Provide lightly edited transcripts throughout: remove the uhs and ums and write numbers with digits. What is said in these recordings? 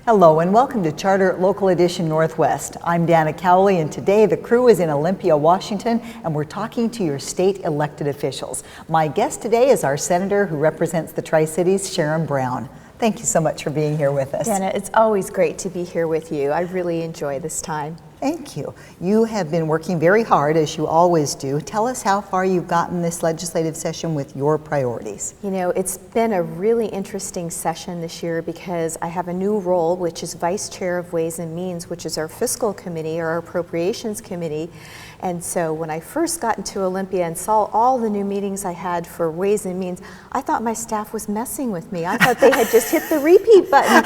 Hello and welcome to Charter Local Edition Northwest. I'm Dana Cowley, and today the crew is in Olympia, Washington, and we're talking to your state elected officials. My guest today is our senator who represents the Tri-Cities, Sharon Brown. Thank you so much for being here with us. Dana, it's always great to be here with you. I really enjoy this time. Thank you. You have been working very hard, as you always do. Tell us how far you've gotten this legislative session with your priorities. You know, it's been a really interesting session this year because I have a new role, which is Vice Chair of Ways and Means, which is our fiscal committee or our appropriations committee. And so when I first got into Olympia and saw all the new meetings I had for Ways and Means, I thought my staff was messing with me. I thought they had just hit the repeat button.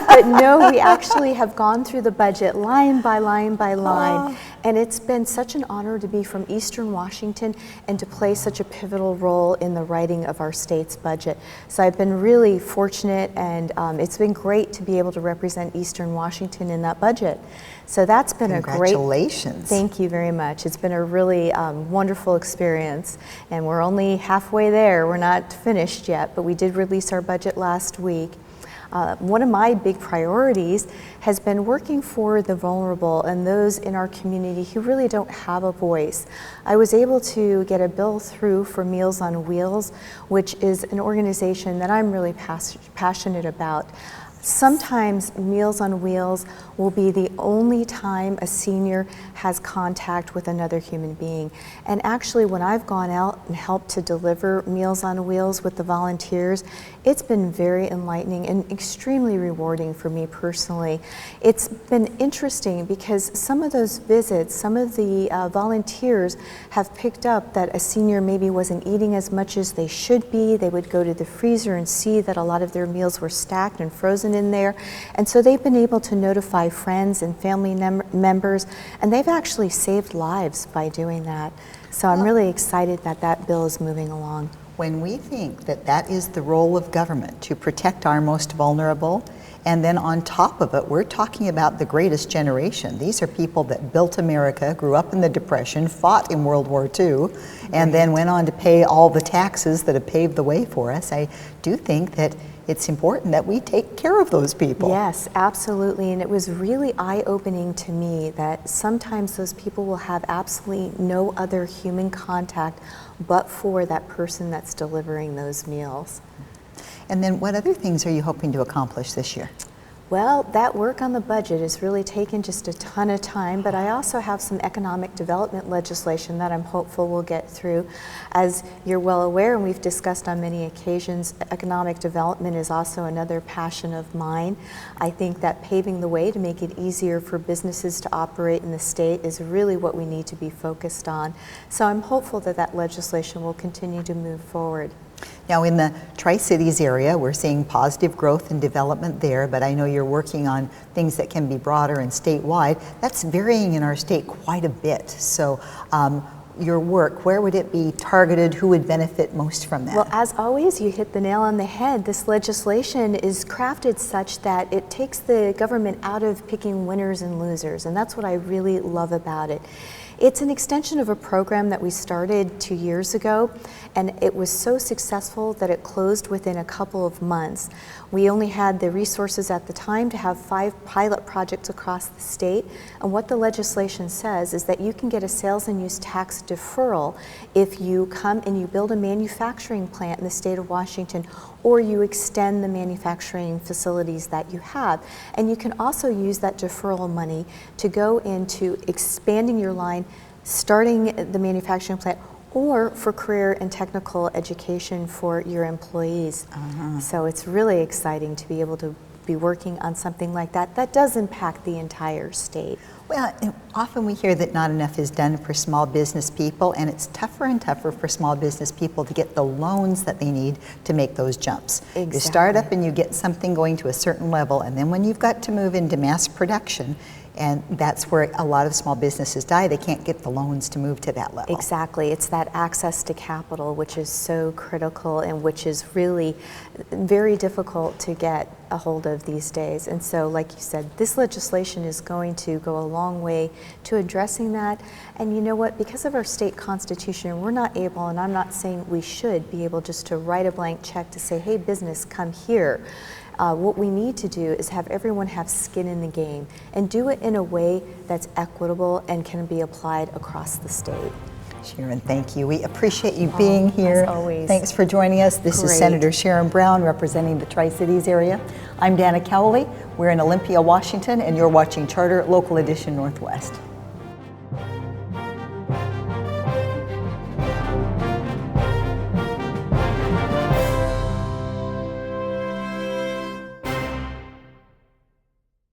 But no, we actually have gone through the budget line by line by line. And it's been such an honor to be from Eastern Washington and to play such a pivotal role in the writing of our state's budget. So I've been really fortunate, and it's been great to be able to represent Eastern Washington in that budget. So that's been a great... Congratulations. Thank you very much. It's been a really wonderful experience, and we're only halfway there. We're not finished yet, but we did release our budget last week. One of my big priorities has been working for the vulnerable and those in our community who really don't have a voice. I was able to get a bill through for Meals on Wheels, which is an organization that I'm really passionate about. Sometimes Meals on Wheels will be the only time a senior has contact with another human being. And actually, when I've gone out and helped to deliver Meals on Wheels with the volunteers, it's been very enlightening and extremely rewarding for me personally. It's been interesting because some of those visits, some of the volunteers have picked up that a senior maybe wasn't eating as much as they should be. They would go to the freezer and see that a lot of their meals were stacked and frozen in there. And so they've been able to notify friends and family members, and they've actually saved lives by doing that. So I'm really excited that that bill is moving along. When we think that that is the role of government, to protect our most vulnerable, and then on top of it, we're talking about the greatest generation. These are people that built America, grew up in the Depression, fought in World War II, and then went on to pay all the taxes that have paved the way for us. I do think that it's important that we take care of those people. Yes, absolutely. And it was really eye-opening to me that sometimes those people will have absolutely no other human contact but for that person that's delivering those meals. And then what other things are you hoping to accomplish this year? Well, that work on the budget has really taken just a ton of time, but I also have some economic development legislation that I'm hopeful we'll get through. As you're well aware, and we've discussed on many occasions, economic development is also another passion of mine. I think that paving the way to make it easier for businesses to operate in the state is really what we need to be focused on. So I'm hopeful that that legislation will continue to move forward. Now, in the Tri-Cities area, we're seeing positive growth and development there, but I know you're working on things that can be broader and statewide. That's varying in our state quite a bit. So your work, where would it be targeted? Who would benefit most from that? Well, as always, you hit the nail on the head. This legislation is crafted such that it takes the government out of picking winners and losers, and that's what I really love about it. It's an extension of a program that we started 2 years ago, and it was so successful that it closed within a couple of months. We only had the resources at the time to have 5 pilot projects across the state, and what the legislation says is that you can get a sales and use tax deferral if you come and you build a manufacturing plant in the state of Washington, or you extend the manufacturing facilities that you have. And you can also use that deferral money to go into expanding your line, starting the manufacturing plant, or for career and technical education for your employees. So it's really exciting to be able to be working on something like that. That does impact the entire state. Well, often we hear that not enough is done for small business people, and it's tougher and tougher for small business people to get the loans that they need to make those jumps. Exactly. You start up and you get something going to a certain level, and then when you've got to move into mass production, and that's where a lot of small businesses die. They can't get the loans to move to that level. Exactly. It's that access to capital which is so critical and which is really very difficult to get a hold of these days. And so, like you said, this legislation is going to go a long long way to addressing that. And you know what, because of our state constitution, we're not able, and I'm not saying we should be able just to write a blank check to say, hey, business, come here. What we need to do is have everyone have skin in the game and do it in a way that's equitable and can be applied across the state. Sharon, thank you. We appreciate you being here. As always. Thanks for joining us. This is Senator Sharon Brown representing the Tri-Cities area. I'm Dana Cowley. We're in Olympia, Washington, and you're watching Charter Local Edition Northwest.